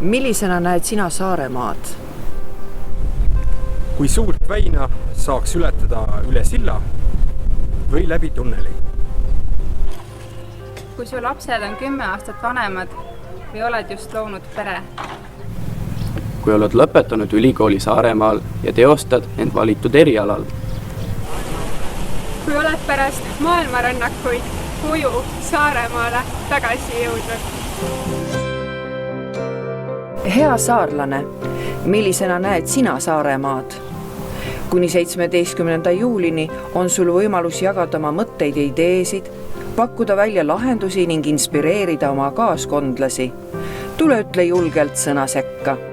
Millisena näed sina Saaremaad? Kui suurt väina saaks ületada üle silla või läbi tunneli. Kui su lapsed on 10 aastat vanemad või oled just loonud pere. Kui oled lõpetanud ülikooli Saaremaal ja teostad end valitud erialal. Kui oled pärast maailmarännakuid koju Saaremaale tagasi jõudnud. Hea saarlane, millisena näed sina Saaremaad? Kuni 17. juulini on sul võimalus jagada oma mõtteid ja ideesid, pakkuda välja lahendusi ning inspireerida oma kaaskondlasi. Tule ütle julgelt sõna sekka.